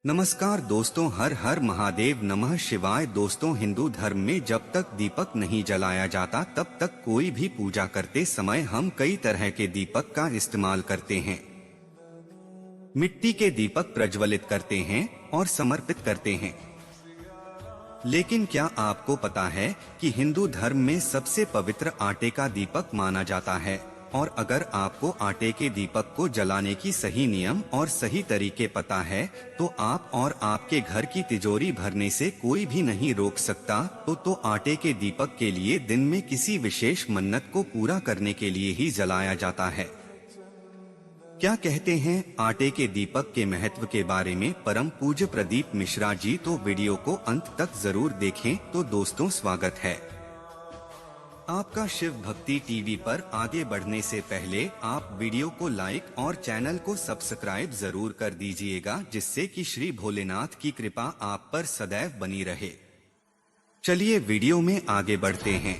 नमस्कार दोस्तों, हर हर महादेव, नमः शिवाय। दोस्तों, हिंदू धर्म में जब तक दीपक नहीं जलाया जाता तब तक कोई भी पूजा करते समय हम कई तरह के दीपक का इस्तेमाल करते हैं। मिट्टी के दीपक प्रज्वलित करते हैं और समर्पित करते हैं। लेकिन क्या आपको पता है कि हिंदू धर्म में सबसे पवित्र आटे का दीपक माना जाता है? और अगर आपको आटे के दीपक को जलाने की सही नियम और सही तरीके पता है तो आप और आपके घर की तिजोरी भरने से कोई भी नहीं रोक सकता। तो आटे के दीपक के लिए दिन में किसी विशेष मन्नत को पूरा करने के लिए ही जलाया जाता है। क्या कहते हैं आटे के दीपक के महत्व के बारे में परम पूज्य प्रदीप मिश्रा जी? तो वीडियो को अंत तक जरूर देखें। तो दोस्तों, स्वागत है आपका शिव भक्ति टीवी पर। आगे बढ़ने से पहले आप वीडियो को लाइक और चैनल को सब्सक्राइब जरूर कर दीजिएगा, जिससे कि श्री भोलेनाथ की कृपा आप पर सदैव बनी रहे। चलिए वीडियो में आगे बढ़ते हैं।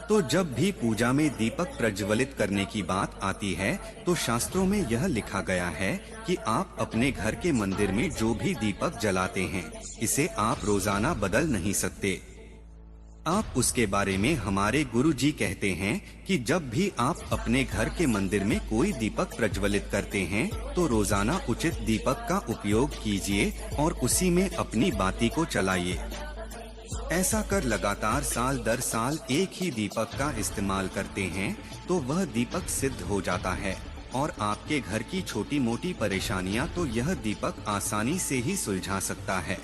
तो जब भी पूजा में दीपक प्रज्वलित करने की बात आती है तो शास्त्रों में यह लिखा गया है कि आप अपने घर के मंदिर में जो भी दीपक जलाते हैं, इसे आप रोजाना बदल नहीं सकते। आप उसके बारे में हमारे गुरु जी कहते हैं कि जब भी आप अपने घर के मंदिर में कोई दीपक प्रज्वलित करते हैं तो रोजाना उचित दीपक का उपयोग कीजिए और उसी में अपनी बाती को चलाइए। ऐसा कर लगातार साल दर साल एक ही दीपक का इस्तेमाल करते हैं तो वह दीपक सिद्ध हो जाता है और आपके घर की छोटी मोटी परेशानियां तो यह दीपक आसानी से ही सुलझा सकता है।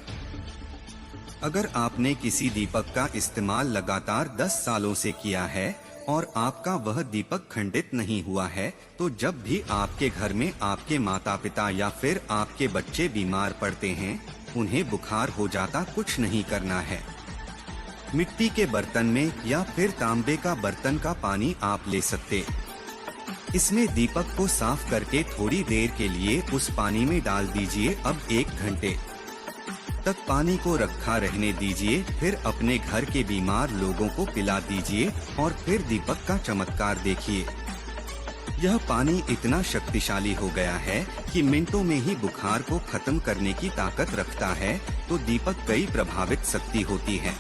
अगर आपने किसी दीपक का इस्तेमाल लगातार 10 सालों से किया है और आपका वह दीपक खंडित नहीं हुआ है तो जब भी आपके घर में आपके माता पिता या फिर आपके बच्चे बीमार पड़ते हैं, उन्हें बुखार हो जाता, कुछ नहीं करना है। मिट्टी के बर्तन में या फिर तांबे का बर्तन का पानी आप ले सकते। इसमें दीपक को साफ करके थोड़ी देर के लिए उस पानी में डाल दीजिए। अब 1 घंटे तक पानी को रखा रहने दीजिए, फिर अपने घर के बीमार लोगों को पिला दीजिए और फिर दीपक का चमत्कार देखिए। यह पानी इतना शक्तिशाली हो गया है कि मिनटों में ही बुखार को खत्म करने की ताकत रखता है। तो दीपक कई प्रभावित शक्ति होती है।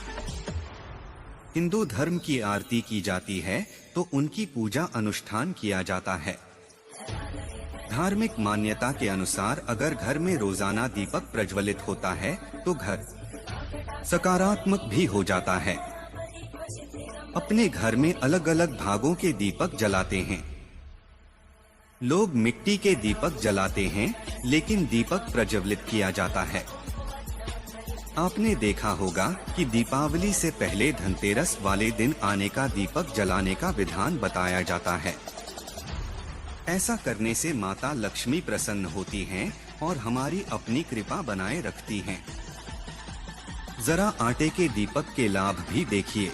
हिंदू धर्म की आरती की जाती है तो उनकी पूजा अनुष्ठान किया जाता है। धार्मिक मान्यता के अनुसार अगर घर में रोजाना दीपक प्रज्वलित होता है तो घर सकारात्मक भी हो जाता है। अपने घर में अलग अलग भागों के दीपक जलाते हैं। लोग मिट्टी के दीपक जलाते हैं, लेकिन दीपक प्रज्वलित किया जाता है। आपने देखा होगा कि दीपावली से पहले धनतेरस वाले दिन आने का दीपक जलाने का विधान बताया जाता है। ऐसा करने से माता लक्ष्मी प्रसन्न होती हैं और हमारी अपनी कृपा बनाए रखती हैं। जरा आटे के दीपक के लाभ भी देखिए।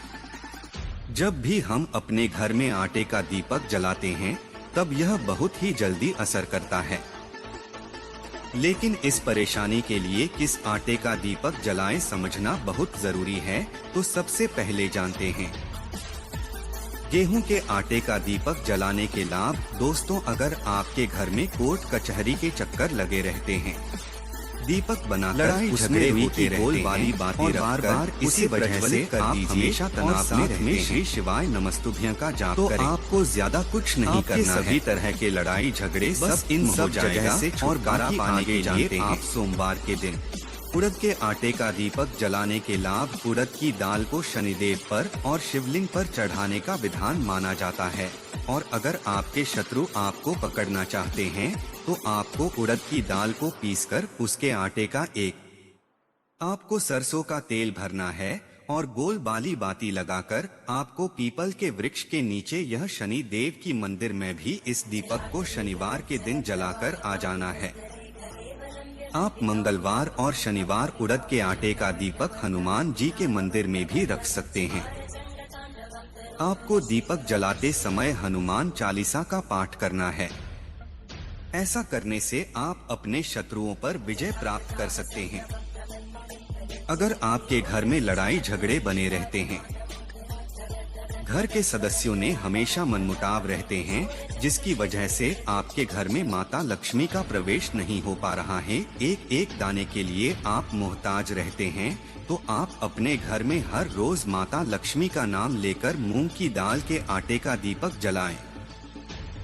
जब भी हम अपने घर में आटे का दीपक जलाते हैं तब यह बहुत ही जल्दी असर करता है। लेकिन इस परेशानी के लिए किस आटे का दीपक जलाएं समझना बहुत जरूरी है। तो सबसे पहले जानते हैं गेहूं के आटे का दीपक जलाने के लाभ। दोस्तों, अगर आपके घर में कोर्ट कचहरी के चक्कर लगे रहते हैं, दीपक बनाकर लड़ाई झगड़े होते रहते हैं और बार-बार इसी वजह से आप हमेशा तनाव में रहते हैं, श्री शिवाय नमस्तुभ्यं का जाप करें। तो आपको ज्यादा कुछ नहीं करना है। सभी तरह के लड़ाई झगड़े सब इन सब जगह से छुटकारा पाने के लिए आप सोमवार के दिन उड़द के आटे का दीपक जलाने के लाभ। उड़द की दाल को शनिदेव पर और शिवलिंग पर चढ़ाने का विधान माना जाता है। और अगर आपके शत्रु आपको पकड़ना चाहते हैं तो आपको उड़द की दाल को पीसकर उसके आटे का आपको सरसों का तेल भरना है और गोल बाली बाती लगाकर आपको पीपल के वृक्ष के नीचे यह शनि देव की मंदिर में भी इस दीपक को शनिवार के दिन जलाकर आ जाना है। आप मंगलवार और शनिवार उड़द के आटे का दीपक हनुमान जी के मंदिर में भी रख सकते हैं। आपको दीपक जलाते समय हनुमान चालीसा का पाठ करना है। ऐसा करने से आप अपने शत्रुओं पर विजय प्राप्त कर सकते हैं। अगर आपके घर में लड़ाई झगड़े बने रहते हैं, घर के सदस्यों ने हमेशा मनमुटाव रहते हैं, जिसकी वजह से आपके घर में माता लक्ष्मी का प्रवेश नहीं हो पा रहा है। एक एक दाने के लिए आप मोहताज रहते हैं, तो आप अपने घर में हर रोज माता लक्ष्मी का नाम लेकर मूंग की दाल के आटे का दीपक जलाएं।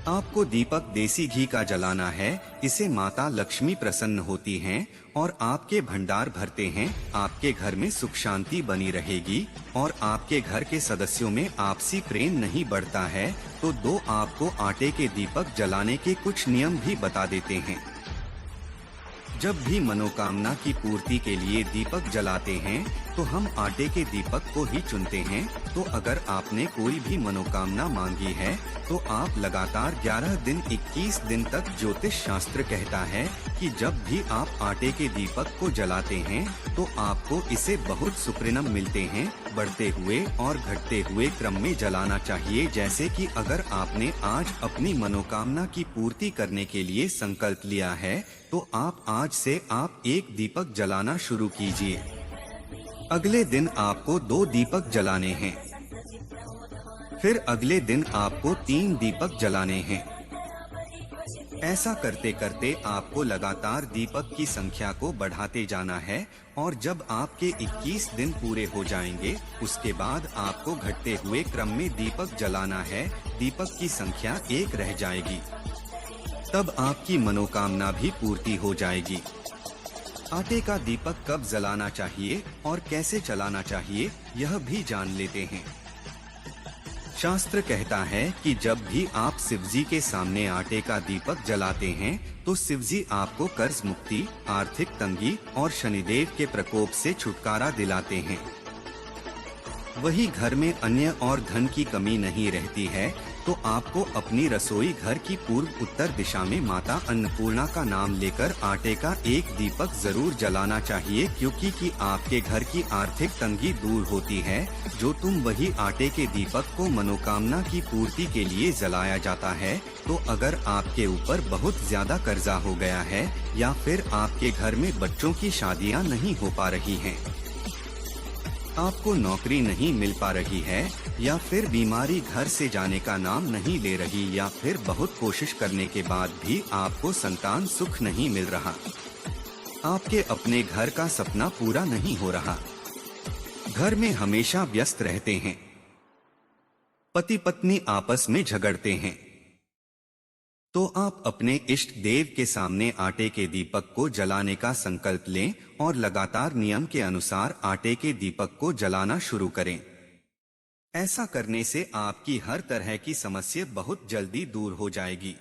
आपको दीपक देसी घी का जलाना है, इसे माता लक्ष्मी प्रसन्न होती हैं और आपके भंडार भरते हैं। आपके घर में सुख शांति बनी रहेगी और आपके घर के सदस्यों में आपसी प्रेम नहीं बढ़ता है। तो दो आपको आटे के दीपक जलाने के कुछ नियम भी बता देते हैं। जब भी मनोकामना की पूर्ति के लिए दीपक जलाते हैं, तो हम आटे के दीपक को ही चुनते हैं। तो अगर आपने कोई भी मनोकामना मांगी है, तो आप लगातार 11 दिन 21 दिन तक ज्योतिष शास्त्र कहता है कि जब भी आप आटे के दीपक को जलाते हैं, तो आपको इसे बहुत सुपरिणाम मिलते हैं। बढ़ते हुए और घटते हुए क्रम में जलाना चाहिए। जैसे कि अगर आपने आज अपनी मनोकामना की पूर्ति करने के लिए संकल्प लिया है, तो आप आज से आप एक दीपक जलाना शुरू कीजिए। अगले दिन आपको 2 दीपक जलाने हैं। फिर अगले दिन आपको 3 दीपक जलाने हैं। ऐसा करते करते आपको लगातार दीपक की संख्या को बढ़ाते जाना है और जब आपके 21 दिन पूरे हो जाएंगे, उसके बाद आपको घटते हुए क्रम में दीपक जलाना है। दीपक की संख्या 1 रह जाएगी, तब आपकी मनोकामना भी पूर्ति हो जाएगी। आटे का दीपक कब जलाना चाहिए और कैसे जलाना चाहिए, यह भी जान लेते हैं। शास्त्र कहता है कि जब भी आप शिवजी के सामने आटे का दीपक जलाते हैं, तो शिवजी आपको कर्ज मुक्ति, आर्थिक तंगी और शनिदेव के प्रकोप से छुटकारा दिलाते हैं। वही घर में अन्न और धन की कमी नहीं रहती है। तो आपको अपनी रसोई घर की पूर्व उत्तर दिशा में माता अन्नपूर्णा का नाम लेकर आटे का एक दीपक जरूर जलाना चाहिए, क्योंकि कि आपके घर की आर्थिक तंगी दूर होती है। जो तुम वही आटे के दीपक को मनोकामना की पूर्ति के लिए जलाया जाता है। तो अगर आपके ऊपर बहुत ज्यादा कर्जा हो गया है या फिर आपके घर में बच्चों की शादियां नहीं हो पा रही हैं, आपको नौकरी नहीं मिल पा रही है या फिर बीमारी घर से जाने का नाम नहीं ले रही या फिर बहुत कोशिश करने के बाद भी आपको संतान सुख नहीं मिल रहा, आपके अपने घर का सपना पूरा नहीं हो रहा, घर में हमेशा व्यस्त रहते हैं, पति पत्नी आपस में झगड़ते हैं, तो आप अपने इष्ट देव के सामने आटे के दीपक को जलाने का संकल्प लें और लगातार नियम के अनुसार आटे के दीपक को जलाना शुरू करें। ऐसा करने से आपकी हर तरह की समस्या बहुत जल्दी दूर हो जाएगी।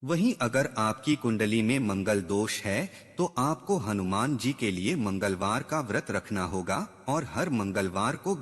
वहीं अगर आपकी कुंडली में मंगल दोष है, तो आपको हनुमान जी के लिए मंगलवार का व्रत रखना होगा और हर मंगलवार को